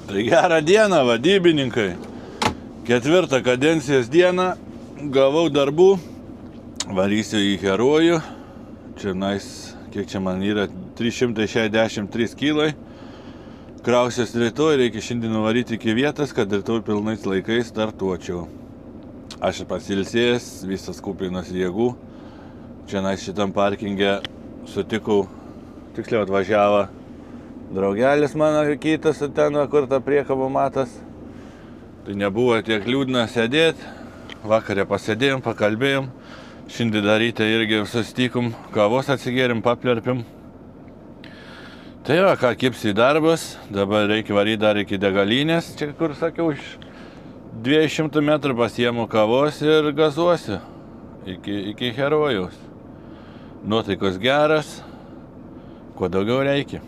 Tai gerą dieną, vadybininkai. 4. kadencijos dieną gavau darbų, varysiu į Herojų. Čia kiek čia man yra, 363 kilai. Krausiuos rytoj, reikia šiandien nuvaryti iki vietos, kad rytoj pilnais laikais startuočiau. Aš pasilsėjęs, visas kupinas jėgų. Čia šitam parkinge sutikau, tiksliau atvažiavo draugelis mano kitas ten, kur ta priekaba matas. Tai nebuvo tiek liūdna sėdėti. Vakarė pasėdėjom, pakalbėjom. Šiandien daryti irgi susitikom, kavos atsigėrim, paplerpim. Tai va, ką kipsi į darbas. Dabar reikia varyti dar iki degalinės. Čia kur sakiau, iš 200 metrų pasiemu kavos ir gazuosiu iki Herojaus. Nuotaikos geras, kuo daugiau reikia.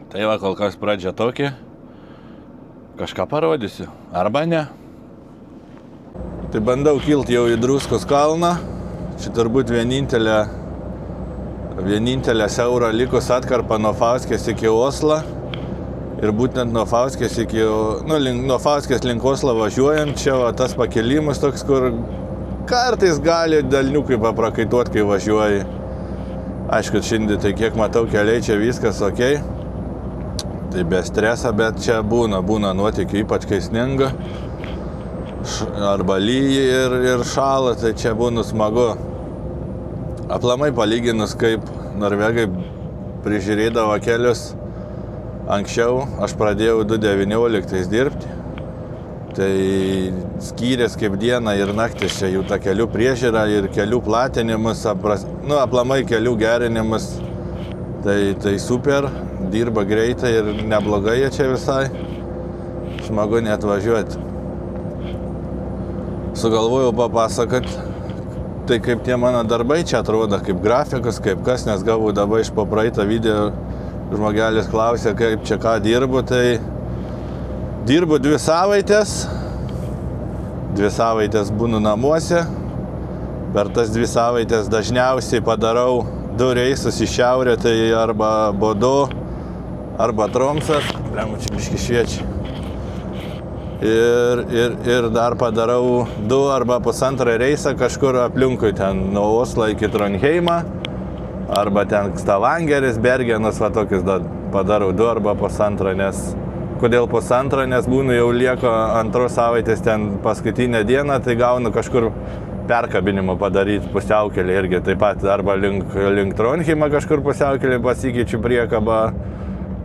Tai va, kol kas pradžia tokia, kažką parodysiu, arba ne. Tai bandau kilti jau į Druskos kalną. Čia turbūt vienintelė siaura likus atkarpa nuo Fauskės iki Oslo. Ir būtent nuo Fauskės nuo Fauskės link Oslo važiuojant, čia va, tas pakelimas toks, kur kartais gali delniukai paprakaituoti, kai važiuoji. Aišku, šiandien tai kiek matau keliai, čia viskas ok. Tai be streso, bet čia būna nuotykių, ypač kai sninga. Arba lyja ir šala, tai čia būna smagu. Aplamai palyginus, kaip norvegai prižiūrėdavo kelius anksčiau, aš pradėjau 2019 dirbti. Tai skyrės kaip diena ir naktis čia jų ta kelių priežiūra ir kelių platinimas, aplamai kelių gerinimas. Tai super, dirba greitai ir neblogai jie čia visai. Smagu net važiuoti. Sugalvojau papasakot, tai kaip tie mano darbai čia atrodo, kaip grafikas, kaip kas, nes gavau dabar iš po praeitą video, žmogelis klausė, kaip čia ką dirbu, tai dirbu 2 savaitės. 2 savaitės būnu namuose. Per tas 2 savaitės dažniausiai padarau 2 reisus į šiaurę, tai arba Bodo, arba Tromsas. Čia biškį šviečia. Ir dar padarau 2 arba 1,5 reisą kažkur aplinkui, ten nuo Oslo iki Trondheimą, arba ten Stavangeris, Bergenas, va tokius padarau 2 arba 1,5, nes kodėl 1,5, nes būnu jau lieko 2 savaitės ten paskutinę dieną, tai gaunu kažkur perkabinimą padaryti pusiaukelį irgi, taip pat arba link Trondheimą kažkur pusiaukelį pasikeičiu priekabą,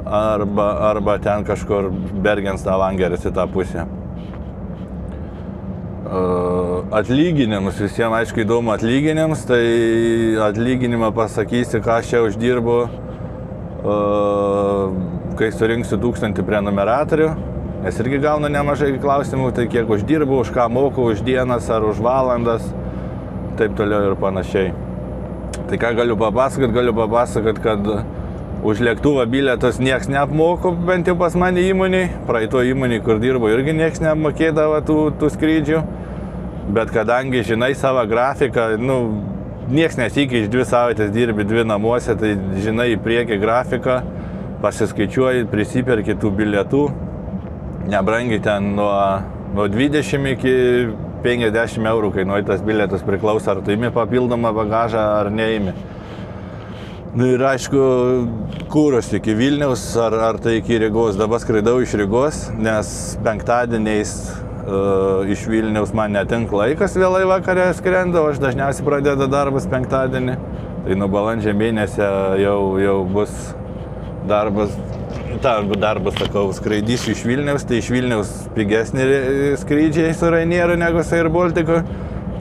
arba ten kažkur Bergen Stavangeris į tą pusę. Atlyginimus, visiems aišku įdomu atlyginimus, tai atlyginimą pasakysiu, ką aš čia uždirbu, kai surinksiu 1000 prenumeratorių, nes irgi gaunu nemažai klausimų, tai kiek uždirbu, už ką moku, už dienas ar už valandas, taip toliau ir panašiai. Tai ką galiu papasakot, kad už lėktuvą bilietus nieks neapmoku, bent jau pas mane įmonėj. Praeito įmonėj, kur dirbo, irgi nieks neapmokėdavo tų skrydžių. Bet kadangi žinai savo grafiką, nieks nesikeičia, 2 savaitės dirbi 2 namuose, tai žinai į priekį grafiką, pasiskaičiuoji, prisiperki tų bilietų. Nebrangiai ten nuo 20 iki 50 eurų kainuoja tas bilietas, priklauso ar tu imi papildomą bagažą ar neimi. Ir aišku, kūros iki Vilniaus ar tai iki Rygos. Dabar skraidau iš Rygos, nes penktadieniais iš Vilniaus man netinka laikas, vėlai vakarė skrendau, aš dažniausiai pradedu darbas penktadienį. Tai nuo balandžio mėnesio jau bus darbas, sakau, skraidysiu iš Vilniaus, tai iš Vilniaus pigesni skrydžiai su Rainieru negu su Air Balticu,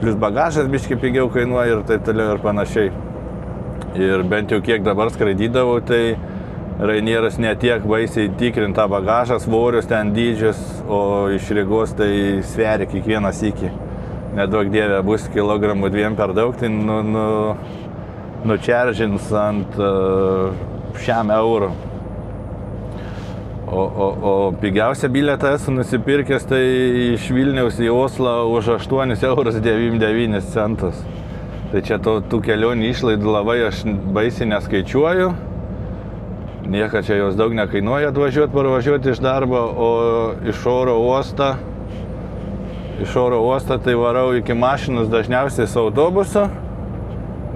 plus bagažas biškį pigiau kainuoja ir taip toliau ir panašiai. Ir bent jau kiek dabar skraidydavau, tai Rainieras netiek baisiai tikrintą bagažą, svorius ten dydžius, o iš Rygos tai sveria kiekvieną sykį. Nedaug dievė bus kilogramų 2 per daug, tai nučeržins ant 100 eurų. O pigiausią bilietą esu nusipirkęs, tai iš Vilniaus į Oslą už 8,99 €. Tai čia tų kelionių išlaidų labai aš baisiai neskaičiuoju. Nieka čia jos daug nekainuoja parvažiuoti iš darbo, o iš oro uostą tai varau iki mašinos dažniausiai su autobusu,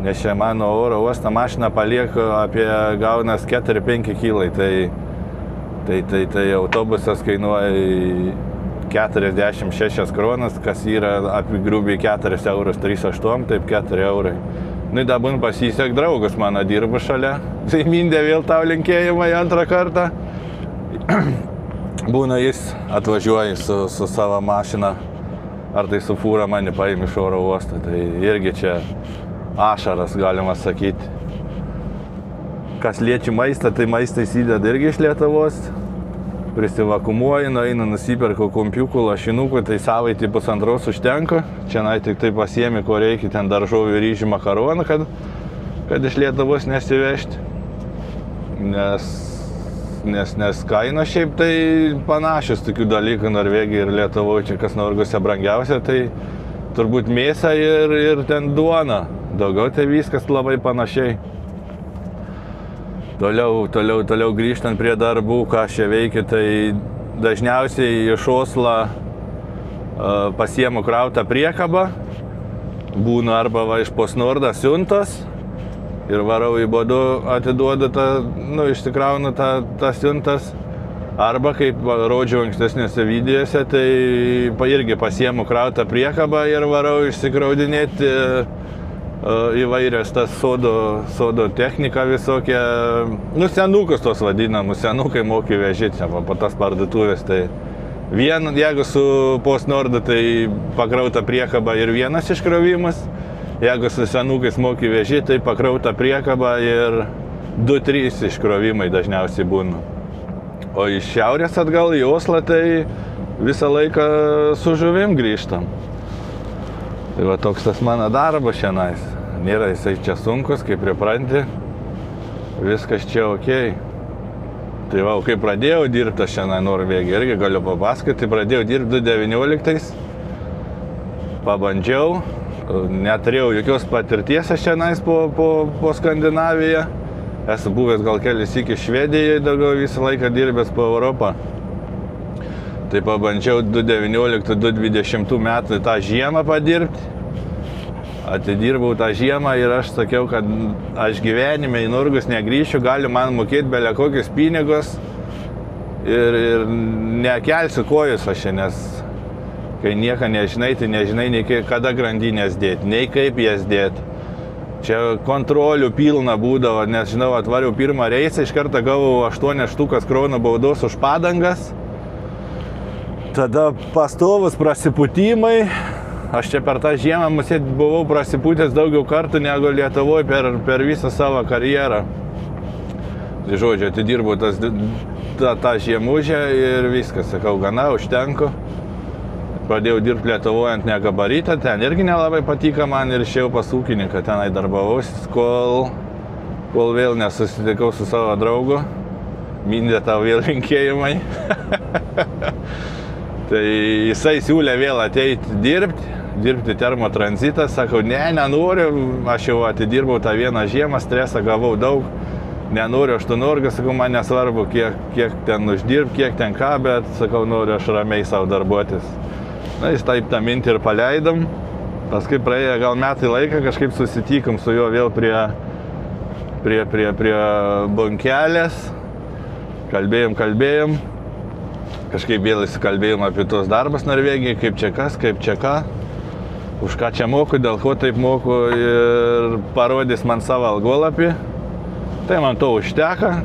nes čia mano oro uostą mašiną palieku apie gaunas 4-5 kilai, tai autobusas kainuoja 46 kronas, kas yra apie grubiai 4 eurus 3,8, taip 4 eurai. Nu, dabar pasisek draugas mano dirba šalia, tai mindė vėl tau linkėjimai antrą kartą. Būna jis atvažiuoja su savo mašina, ar tai su fūra mane paimi iš oro uostą, tai irgi čia ašaras galima sakyti. Kas liečia maistą, tai maistą įsideda irgi iš Lietuvos. Prisivakumuoju, einu nusiperku kompiukų, lašinukų, tai savaitį 1,5 užtenka. Čia tik tai pasiemi, ko reikia, ten daržovių, ryžių, makaroną, kad iš Lietuvos nesivežti. Nes kainos šiaip tai panašios tokių dalykų Norvegija ir Lietuvoje, čia kas Norguose brangiausia, tai turbūt mėsa ir ten duona. Daugiau tai viskas labai panašiai. Toliau grįžtant prie darbų, ką aš čia veikiu, tai dažniausiai iš Oslo pasiemu krautą priekabą, būna arba iš Postnorda siuntos ir varau į Bodu, atiduodu išsikraunu tas siuntas, arba kaip rodžiau ankstesniuose videose, tai irgi pasiemu krautą priekabą ir varau išsikraudinėti įvairias tas sodo technika visokie, senukus tos vadinamus, senukai moki vežyti po tas parduotuvės. Tai jeigu su Postnordu, tai pakrauta priekaba ir vienas iškrovimas, jeigu su senukais moki vežyti, tai pakrauta priekaba ir 2-3 iškrovimai dažniausiai būna. O iš šiaurės atgal į Oslą, tai visą laiką su žuvim grįžtam. Tai va toks tas mano darbas šiandien. Nėra jisai čia sunkus, kaip pripranti. Viskas čia okei. Tai va, kai pradėjau dirbti šiandien Norvegijoje, irgi galiu papasakoti, pradėjau dirbti 2019. Pabandžiau, neturėjau jokios patirties šiandien po Skandinaviją. Esu buvęs gal kelis iki Švedijoje, daugiau visą laiką dirbęs po Europą. Tai pabandžiau 2019-2020 metų tą žiemą padirbti. Atidirbau tą žiemą ir aš sakiau, kad aš gyvenime į Norgus negrįšiu, galiu man mokėti belia kokius pinigus ir nekelsiu kojus aš, nes kai nieko nežinai, tai nežinai nei kada grandinės dėti, nei kaip jas dėti. Čia kontrolių pilna būdavo, nes žinau, atvariau pirmą reisą, iš karto gavau 8 štukas kronų baudos už padangas. Tada pastovus prasipūtimai. Aš čia per tą žiemą buvau prasipūtęs daugiau kartų negu Lietuvoje per visą savo karjerą. Tai žodžiu, atidirbau tą žiemužę ir viskas, sakau, gana, užtenku. Pradėjau dirbti Lietuvoje ant negabarytą, ten irgi nelabai patiko man ir išėjau pas ūkininką, tenai darbavausi, kol vėl nesusitikau su savo draugu. Mindė tau vėl linkėjimai. Tai jisai siūlė vėl ateiti dirbti termotranzitą, sakau, nenoriu, aš jau atidirbau tą vieną žiemą, stresą gavau daug, nenoriu aš tų Norgų, sakau, man nesvarbu, kiek ten uždirb, kiek ten ką, bet sakau, noriu aš ramiai savo darbuotis. Na, jis taip tą mintį ir paleidom, paskui praėjo gal metai laiką, kažkaip susitikom su juo vėl prie bonkelės, kalbėjom. Kažkaip vėl įsikalbėjom apie tuos darbus Norvegijai, kaip čia ką, už ką čia moku, dėl ko taip moku ir parodys man savo algolapį. Tai man to užteka.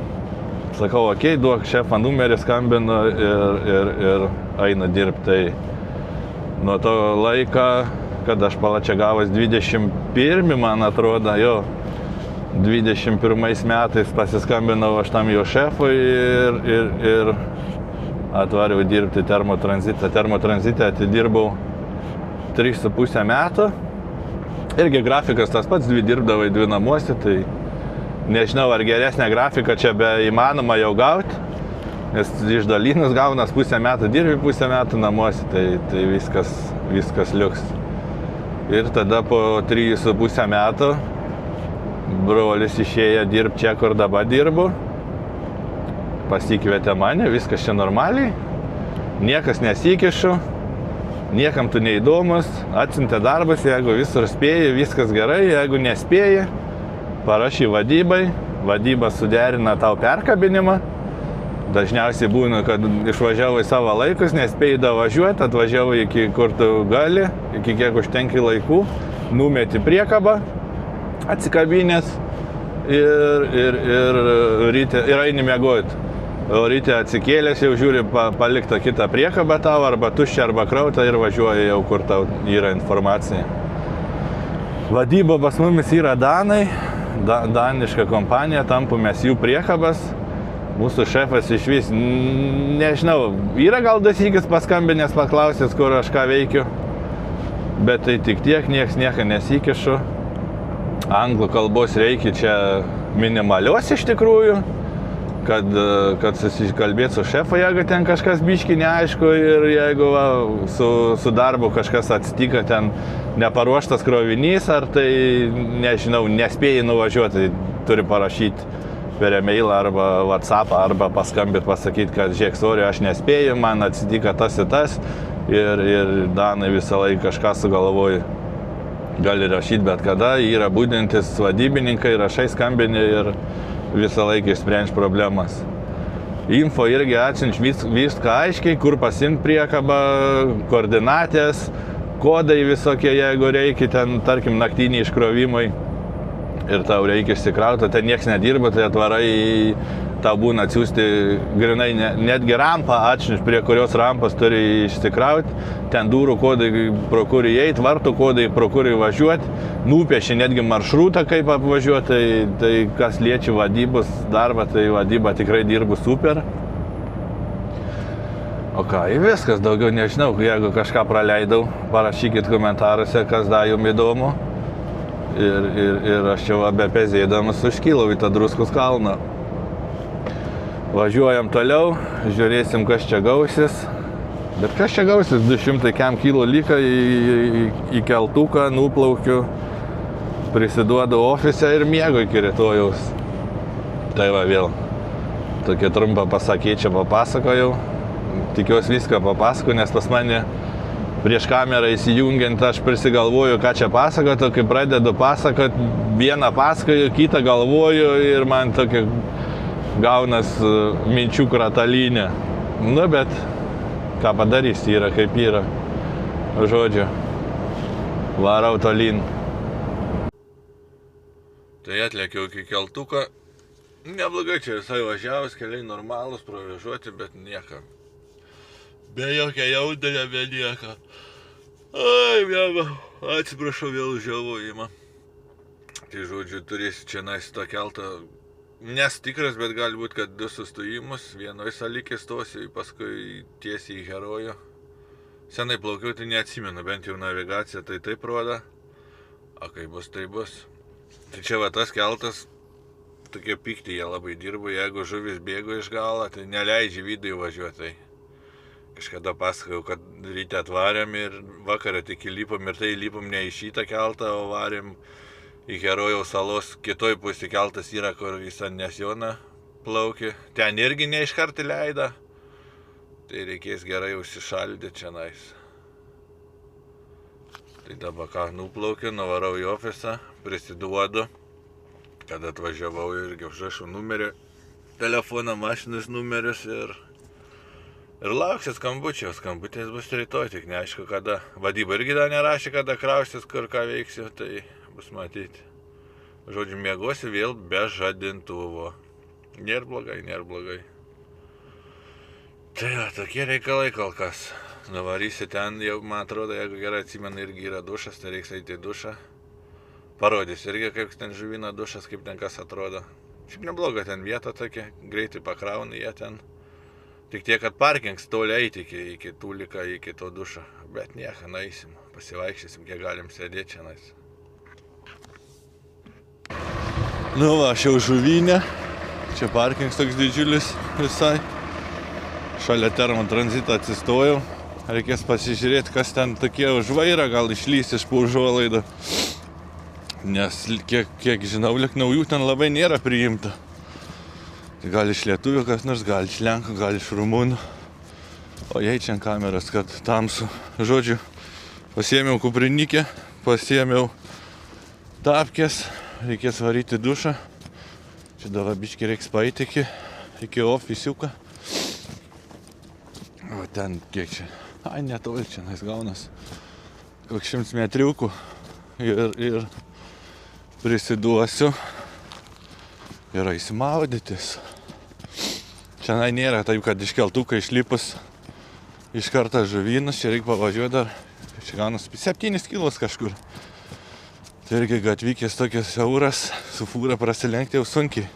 Sakau, okei, duok šefą numerį, skambinu ir einu dirbti. Tai nuo to laiko, kad aš palačia gavęs 21, man atrodo, 21 metais pasiskambinau aš tam jo šefui ir atvariau dirbti termotranzitą. Termotranzitą atidirbau 3,5 metų. Irgi grafikas tas pats, 2 dirbdavai, 2 namuose, tai nežinau, ar geresnę grafiką čia be įmanoma jau gauti, nes išdalinus gaunas pusę metų dirbi, pusę metų namuose, tai viskas liuks. Ir tada po 3,5 metų brolis išėjo dirbti čia, kur dabar dirbu. pasikvietė mane, viskas čia normaliai, niekas nesikišu, niekam tu neįdomus, atsiuntė darbas, jeigu visur spėji, viskas gerai, jeigu nespėji, parašy vadybai, vadyba suderina tau perkabinimą. Dažniausiai būna, kad išvažiavai savo laikus, nespėjai davažiuoti, atvažiavai iki kur tu gali, iki kiek užtenki laikų, numeti priekabą, atsikabinės ir eini miegoti. O ryte atsikėlęs jau žiūri paliktą kitą priekabą tau, arba tuščią, arba krautą ir važiuoji jau, kur tau yra informacija. Vadyba pas mumis yra danai, daniška kompanija, tampomės jų priekabas. Mūsų šefas iš vis, nežinau, yra gal dasykis paskambinęs, paklausęs, kur aš ką veikiu, bet tai tik tiek, nieko nesikišu. Anglų kalbos reikia čia minimalios iš tikrųjų, kad susikalbėt su šefu, jeigu ten kažkas biški neaišku ir jeigu su darbu kažkas atsitika, ten neparuoštas krovinys, ar tai, nežinau, nespėjai nuvažiuoti, tai turi parašyti per e-mailą arba WhatsAppą, arba paskambėt pasakyti, kad žiūrėk, sorry, aš nespėju, man atsitika tas ir tas, ir danai visą laiką kažką sugalvoja. Gali rašyti bet kada, yra būdintis vadybininkai, rašai skambinį ir visą laiką išsprendž problemas. Info irgi atsiunč viską aiškiai, kur pasiimti priekabą, koordinatės, kodai visokie, jeigu reikia, ten, tarkim, naktiniai iškrovimai. Ir tau reikia išsikrauti, ten nieks nedirba, tai atvarai, tau būna atsiųsti grinai netgi rampą atšinš, prie kurios rampas turi išsikrauti, ten durų kodai, pro kurį įeit, vartų kodai, pro kurį važiuoti, nupieši netgi maršrutą, kaip apvažiuoti, tai kas liečia vadybos darbą, tai vadyba tikrai dirbu super. O ką, viskas, daugiau nežinau, jeigu kažką praleidau, parašykit komentaruose, kas dar jums įdomu. Ir aš čia bepezėdamas užkylau į tą Druskos kalną. Važiuojam toliau, žiūrėsim, kas čia gausis. Bet kas čia gausis, 200 km liko į keltuką, nuplaukiu, prisiduodu ofise ir miegu iki rytojaus. Tai va vėl, tokia trumpa pasakė, papasakojau. Tikiuosi viską papasakau, nes pas mane prieš kamerą įsijungiant aš prisigalvoju, ką čia pasakoti, kai pradedu pasakoti, vieną pasakoju, kitą galvoju ir man tokia gaunas minčių kratalinė. Nu, bet ką padarys, yra kaip yra. Žodžiu, varau tolyn. Tai atlėkiau iki keltuko. Neblogai čia visai važiavus, keliai normalūs, provėžuoti, bet niekam. Be jokia jaudulio, be nieko. Ai, mėgau, atsiprašau vėl žiauvojimą. Tai žodžiu, turėsiu čia tą keltą, nes tikras, bet gali būt, kad 2 sustojimus, vienoj salikė stosiu, paskui tiesiai į Herojų. Senai plaukiau, tai neatsimenu, bent jau navigacija tai taip rodo. O kai bus, tai bus. Tai čia va tas keltas, tokie pikti jie labai dirbo, jeigu žuvis bėgo iš galo, tai neleidžia vidų važiuoti. Tai kažkada pasakojau, kad ryte atvarėm ir vakarą tik įlipom ir tai įlipom ne į šitą keltą, o varėm į Herojaus salos. Kitoj pusė keltas yra, kur į San Nesioną plaukia. Ten irgi neiškart įleida. Tai reikės gerai užsišaldyti čia nais. Tai dabar ką, nuplaukiu, nuvarau į ofisą, prisiduodu, kad atvažiavau irgi užrašau numerį, telefoną, mašinos numerius ir lauksiu skambučio. Skambutės bus rytoj, tik neaišku kada. Vadyba irgi dar nerašė, kada krausis, kur ką veiksiu, tai bus matyti. Žodžiu, miegosiu vėl be žadintuvo. Nėra blogai, nėra blogai. Tai va, tokie reikalai kol kas. Nuvarysiu ten, jau man atrodo, jeigu gerai atsimenu, irgi yra dušas, tai reiks eiti į dušą. Parodys irgi, kaip ten žuvina dušas, kaip ten kas atrodo. Šiaip nebloga ten vieta tokia, greitai pakrauna jie ten. Tik tiek, kad parkings toli eiti iki tūlika, iki to dušo. Bet nieko, nueisim, pasivaikščiosim, kiek galim sėdėti čia nais. Nu va, aš jau žuvinė. Čia parkings toks didžiulis visai. Šalia termotranzito atsistojau. Reikės pasižiūrėti, kas ten tokie už vairą, gal išlys iš po užuolaidų. Nes kiek žinau, lyg naujų ten labai nėra priimta. Tai gal iš lietuvių kas nors, gal iš lenkų, gal iš rumunų. O jei čia kameras, kad tamsu. Žodžiu, pasiėmiau kuprinikę, pasiėmiau tapkės, reikės varyti dušą. Čia dabar biškį reiks paeiti iki ofisiuką. O ten kiek čia? Ai, netoli čia nais gaunas. Koks 100 metriukų. Ir prisiduosiu. Ir įsimaudytis. Čia nėra taip, kad iš keltuką išlipus iš karto žuvynas. Čia reikia pavažiuoti dar. Čia gaunas 7 kilos kažkur. Tai irgi atvykęs tokias siauras, su fūra prasilenkti jau sunkiai.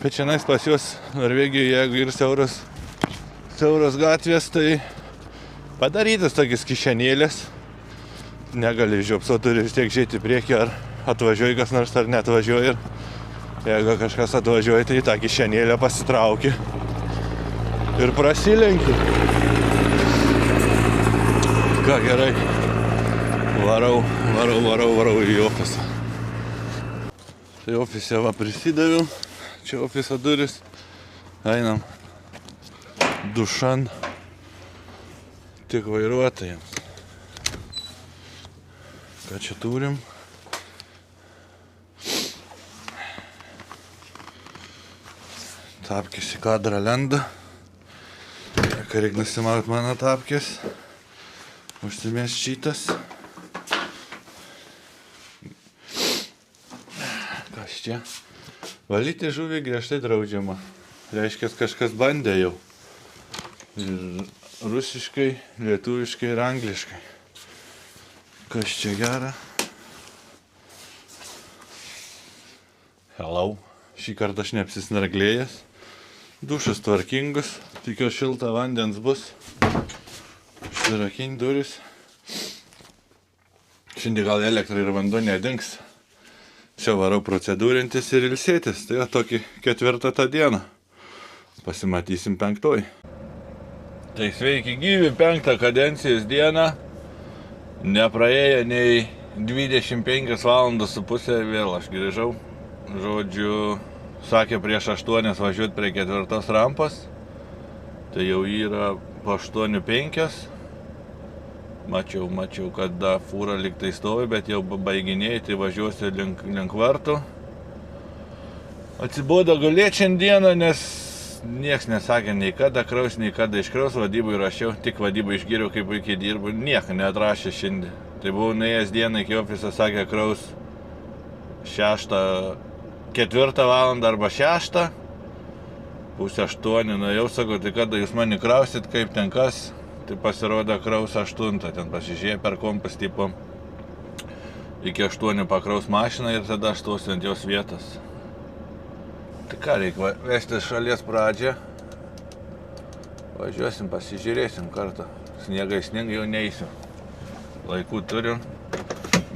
Bet čia nais pas juos Norvegijoje, jeigu ir siauros gatvės, tai padarytas tokias kišenėlės. Negali žiopsoti, turi vis tiek žiūrėti priekį, ar atvažiuoja kas nors, ar neatvažiuoja. Ir jeigu kažkas atvažiuoja, tai tą kišenėlę pasitrauki ir prasilenki. Ką gerai. Varau į ofisą. Tai ofise va prisidaviau. Čia ofiso duris. Einam dušan. Tik vairuotojams. Ką čia turim? Tapkės į kadrą lenda. Kai reikia nusimauti mano tapkės. Užsimės šitas. Kas čia? Valyti žuvį griežtai draudžiama. Reiškia, kažkas bandė jau. Ir rusiškai, lietuviškai ir angliškai. Kas čia gera? Hello. Šį kartą aš neapsisnarglėjęs. Dušas tvarkingas. Tikiuosi šilta vandens bus. Užsirakink duris. Šiandien gal elektra ir vanduo nedings. Čia varau procedūrintis ir ilsėtis. Tai tokį 4 tą dieną. Pasimatysim 5. Tai sveiki gyvi, 5 kadencijos dieną. Nepraėjo nei 25 valandos su pusė, vėl aš grįžau. Žodžiu, sakė prieš 8 važiuoti prie 4 rampos. Tai jau yra po 8:05. Mačiau, kad fūra lyg tai stovi, bet jau baiginėjai, tai važiuosiu link vartų. Atsibodo gulėti šiandieną, nes nieks nesakė nei kada kraus, nei kada iškraus. Vadybui rašiau, tik vadybui išgyriau, kaip puikiai dirbu. Nieko neatrašė šiandien. Tai buvau nuėjęs dieną iki ofiso, sakė kraus 4 valandą arba 6. 7:30 nuėjau, sakau, tai kada jūs mane krausit, kaip ten kas. Tai pasirodo kraus 8, ten pasižiūrėjo per kompas tipo. Iki 8 pakraus mašiną ir tada aš stosiu ant jos vietos. Tai ką reikia, vesti šalies pradžią. Važiuosim, pasižiūrėsim kartą. Sniegai jau neįsiu. Laikų turiu.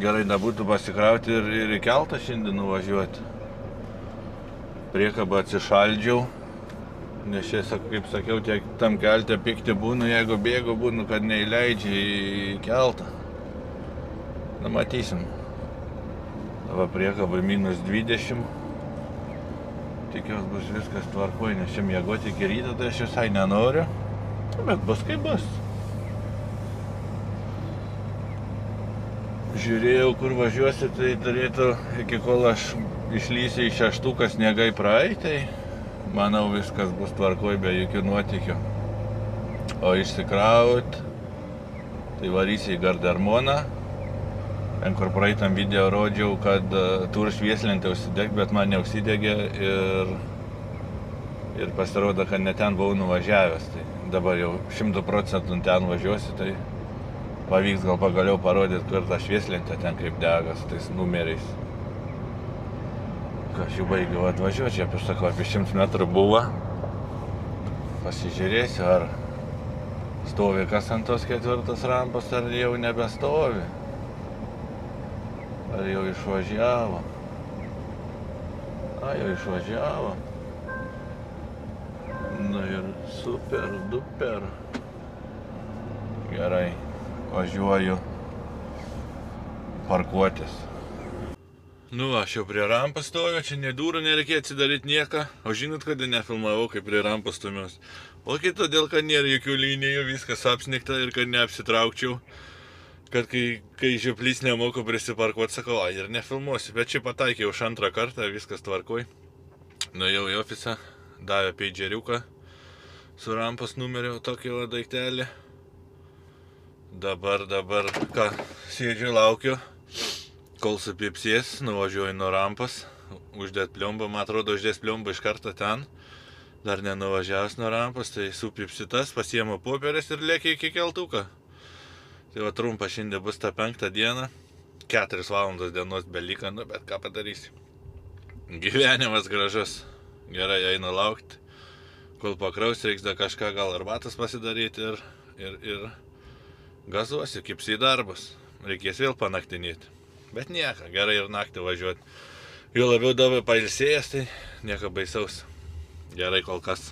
Gerai nebūtų pasikrauti ir į keltą šiandien nuvažiuoti. Priekabą atsišaldžiau. Nes čia, kaip sakiau, tiek tam kelte pikti būnu, jeigu bėgu būnu, kad neįleidžia į keltą. Na, matysim. Dabar priekabai -20. Tikiuosi bus viskas tvarkoj, nes čia miegoti iki ryto, tai aš visai nenoriu. Bet bus kaip bus. Žiūrėjau, kur važiuosi, tai turėtų iki kol aš išlysiu į 6 sniegai praeitai. Manau, viskas bus tvarkoj be jokių nuotykių. O išsikraut, tai varysi į Gardermoną. Ten, kur praeitam video rodžiau, kad turi švieslentę užsidegti, bet man neužsidegė ir pasirodo, kad ne ten buvau nuvažiavęs. Tai dabar jau 100% ten važiuosi, tai pavyks gal pagaliau parodyti, kur tą švieslentę ten kaip degas, tais numeriais. Aš jau baigiau atvažiuoti, čia sakau, apie 100 metrų buvo. Pasižiūrėsiu, ar stovi kas ant tos 4 rampos, ar jau nebestovi. Ar jau išvažiavo. Jau išvažiavo. Na ir super, duper. Gerai, važiuoju parkuotis. Nu, aš jau prie rampos stoju, čia nei durų nereikia atsidaryti nieką. O žinot, kada nefilmavau, kai prie rampos stumiaus? O todėl, kad nėra jokių linijų, viskas apsnigta ir kad neapsitraukčiau. Kad kai žioplys nemoku prisiparkuoti, sakau, ir nefilmuosiu. Bet čia pataikiau už antrą kartą, viskas tvarkoj. Nuėjau į ofisą, davė peidžeriuką su rampos numeriu, tokį daiktelį. Dabar, ką, sėdžiu, laukiu. Kol supipsės, nuvažiuoju nuo rampos, uždėt pliumbą, man atrodo, uždės pliumbą iš karto ten. Dar nenuvažiavęs nuo rampos, tai supipsi tas, pasiemu popierės ir lėkia iki keltuką. Tai va trumpa šiandien bus ta 5 diena, 4 valandos dienos belika, nu bet ką padarysi. Gyvenimas gražus, gerai einu laukti, kol pakraus, reiks dar kažką gal arbatos pasidaryti ir gazuosiu, kipsi į darbus, reikės vėl panaktinėti. Bet nieko, gerai ir naktį važiuoti. Jo labiau dabar pailsėjęs, tai nieko baisaus. Gerai kol kas.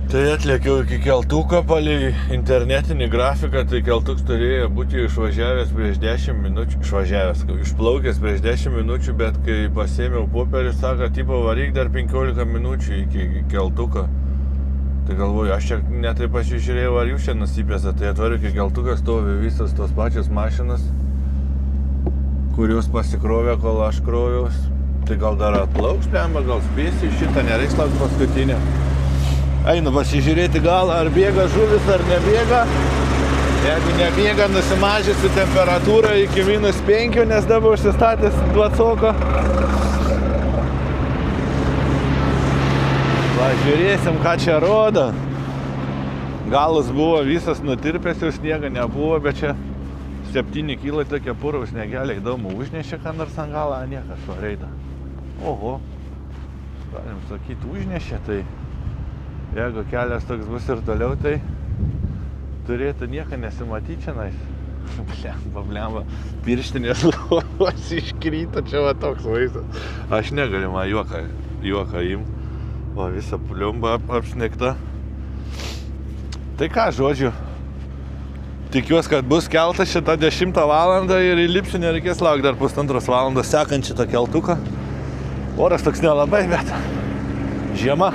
Tai atlėkiau iki keltuko palei internetinį grafiką, tai keltuks turėjo būti išvažiavęs prieš 10 minučių, išplaukęs prieš 10 minučių, bet kai pasėmiau popierį, sako, tipo varyk dar 15 minučių iki keltuko. Tai galvoju, aš čia netai pasižiūrėjau, ar jūs čia nusipėsa, tai atvariu, kai keltukas stovi visas tos pačios mašinas, kurios pasikrovė, kol aš kroviaus. Tai gal dar atplauks, plemba, gal spėsi šitą, nereiks laukti paskutinę. Einu pasižiūrėti gal, ar bėga žuvis, ar nebėga. Jeigu nebėga, nusimažysiu temperatūrą iki -5, nes dabar užsistatęs dvacoko. Va, žiūrėsim, ką čia rodo. Galas buvo visas nutirpęs, jau sniega nebuvo, bet čia 7 kilai tokie purvus negeliai, įdomu, užnešė ką nors ant galą, niekas švareida. Oho, galim sakyti, užnešė, tai jeigu kelias toks bus ir toliau, tai turėtų nieko nesimatyti čionais. Blemba, pirštinės lovos iškrito, čia va toks vaizdas. Aš negaliu man juoką imt. Va, visa pliumba apsnigta. Tai ką, žodžiu, tikiuosi, kad bus keltas šitą 10 valandą ir įlipsiu, nereikės laukti dar 1,5 valandos sekant šitą keltuką. Oras toks nelabai, bet žiema.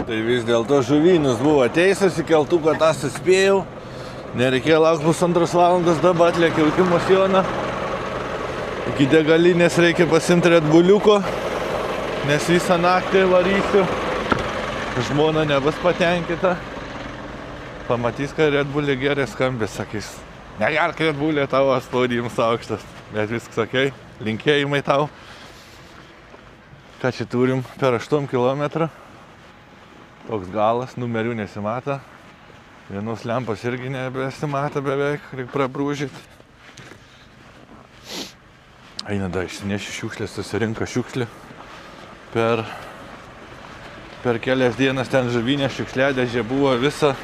Tai vis dėlto žuvynius buvo teisęs, į keltuką tą suspėjau. Nereikėjo laukti 2,5 valandos, dabar atlėkiau iki Mosjono. Iki degalinės reikia pasimti Red Bulliuko, nes visą naktį varysiu. Žmona nebus patenkinta. Pamatys, kad Red Bullį gerai skambės, sakys, negerk Red Bullį, tavo spaudimas aukštas. Bet viskas okei, linkėjimai tau. Ką čia turim per 8 km. Toks galas, numerių nesimata. Vienos lempos irgi nebesimata beveik, reikia prabrūžyti. Eina da, išsineši šiukšlės, susirinka šiukšlį. Per kelias dienas ten žuvinė šiukšliadėžė buvo visa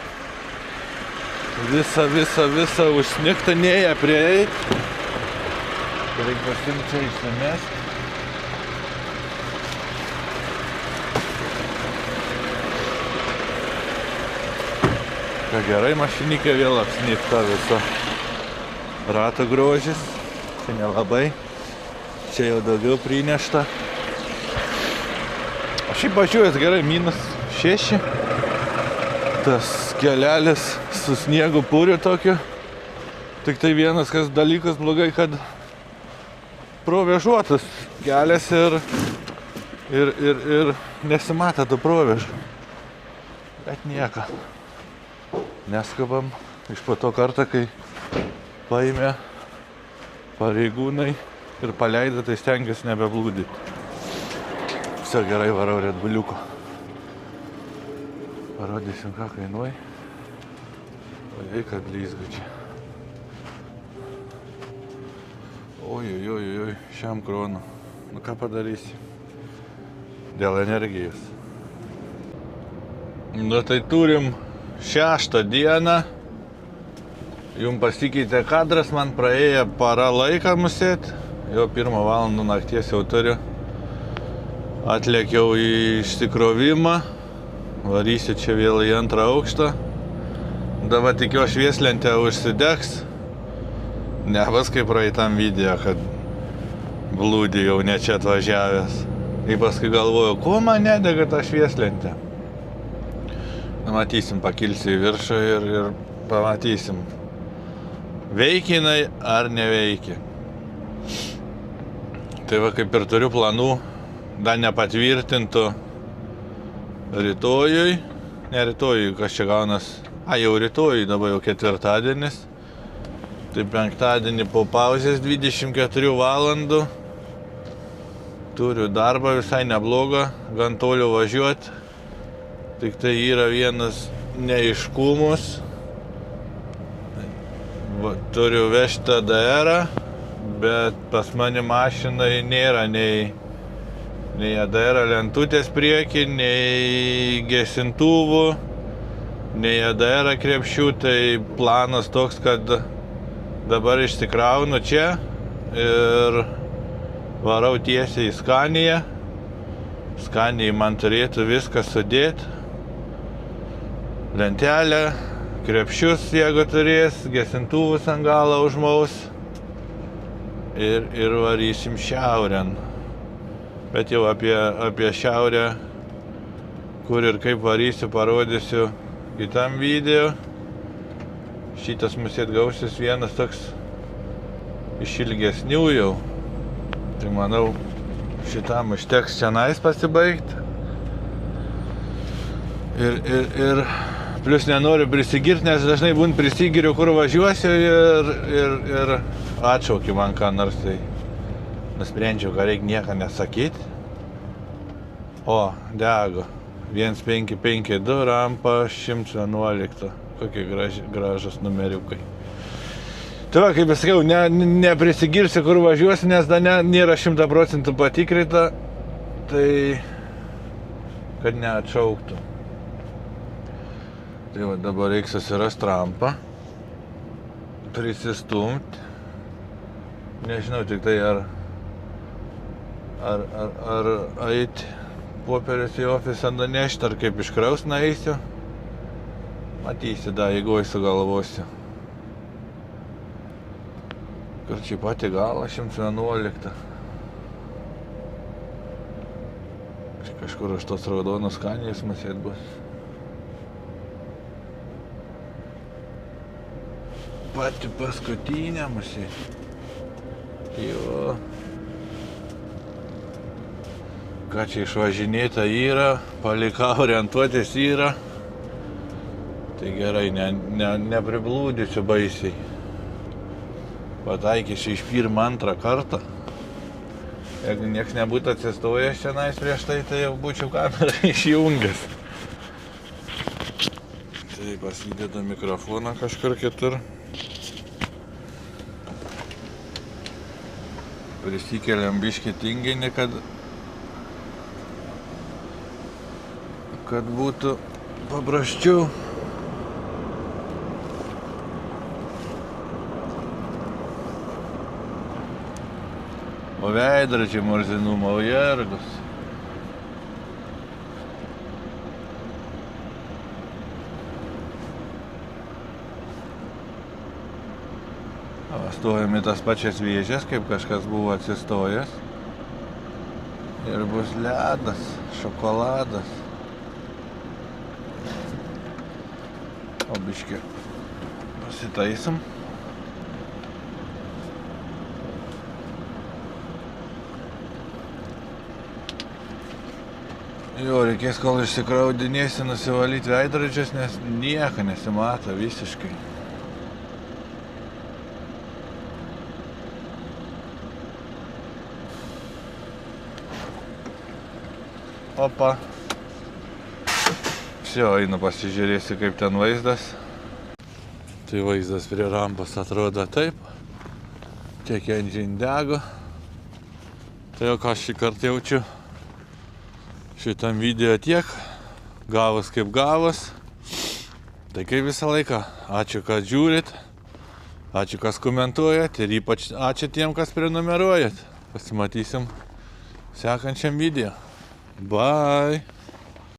užsnigta, neįja prieit. Reikia pasimti čia išsimest. Ką gerai, mašinikė vėl apsnigta visa. Rato grožis, čia nelabai, čia jau daugiau prinešta. O šiaip važiuojas gerai, -6. Tas kelelis su sniegu puriu tokiu. Tik tai vienas kas dalykas blogai, kad provėžuotas kelias ir nesimata tų provėžų. Bet nieko. Neskubam. Iš po to kartą, kai paėmė pareigūnai ir paleido, tai stengiasi nebeblūdyti. Visą gerai varau Red Bulliuko. Parodysim, ką kainuoja. Ojei, kad blizga čia. Oi, šiam kronų. Nu ką padarysi? Dėl energijos. Nu tai turim 6 dieną. Jums pasikeitė kadras, man praėjo para laiką musėt. Jau 1 valandą nakties jau turiu. Atlėkiau į išsikrovimą. Varysiu čia vėl į 2 aukštą. Dabar tikiu švieslentė užsidegs. Nebus kaip praeitam video, kad blūdį jau ne čia atvažiavęs. Ir paskui galvoju, ko man nedega ta švieslentė. Matysim, pakilsiu į viršų ir pamatysim, veikia jinai ar neveikia. Tai va, kaip ir turiu planų, dar nepatvirtintų rytojui. Ne rytojui, kas čia gaunas. Jau rytojui, dabar jau 4. Tai 5 po pauzės 24 valandų. Turiu darbą visai neblogą, gan toliau važiuoti. Tik tai yra vienas neaiškumus. Turiu vežti TDR, bet pas mane mašinai nėra nei ADR lentutės priekį, nei gesintuvų, nei ADR krepšių. Tai planas toks, kad dabar išsikraunu čia ir varau tiesiai į Skaniją. Skanijai man turėtų viską sudėti. Lentelę, krepšius, jeigu turės, gesintuvus ant galo užmaus ir varysim šiaurėn. Bet jau apie šiaurę, kur ir kaip varysiu, parodysiu kitam video. Šitas musėt gausis vienas toks iš ilgesnių jau. Tai manau, šitam užteks čionais pasibaigti. Ir plius nenoriu prisigirti, nes dažnai būn prisigiriu, kur važiuosiu ir atšaukiu man ką nors. Tai nusprendžiau, kad reikia nieką nesakyti. O, dego. 1552 rampa 111. Kokie gražus numeriukai. Tai va, kaip sakiau, neprisigirsiu, kur važiuosiu, nes dar nėra 100% patikrinta. Tai kad neatšauktų. Tai va, dabar reikia susirasti rampą, prisistumti. Nežinau tik tai ar eiti popierius į ofisą nunešti, ar kaip iškraus nueisiu. Matysiu, jeigu sugalvosiu. Kur čia pati galą 111. Kažkur už tos raudonos Skanijos masėt bus. patį paskutinę musį. Jo. Ką čia išvažinėta yra, palikau orientuotis yra. Tai gerai, nepriblūdysiu baisiai. Pataikysiu iš pirmą antrą kartą. Jeigu nieks nebūtų atsistojęs šiandien prieš tai, tai jau būčiau kamerą išjungęs. Tai pasideda mikrofoną kažkur kitur. Prisikeliam biškį tinginį, kad būtų paprasčiau. O veidrodžiai murzinumo jergus. Stojam į tas pačias vėžes, kaip kažkas buvo atsistojęs. Ir bus ledas, šokoladas. O biškį pasitaisom. Jo, reikės kol išsikraudinėsi nusivalyti veidrodžius, nes nieko nesimato visiškai. Opa. Vsio, einu pasižiūrėsiu, kaip ten vaizdas. Tai vaizdas prie rampos atrodo taip. Tiek engine dego. Tai jau ką šį kartą jaučiu. Šitam video tiek. Gavus kaip gavus. Tai kaip visą laiką. Ačiū, kad žiūrit. Ačiū, kas komentuojat. Ir ypač ačiū tiem, kas prenumeruojat. Pasimatysim sekančiam video. Bye.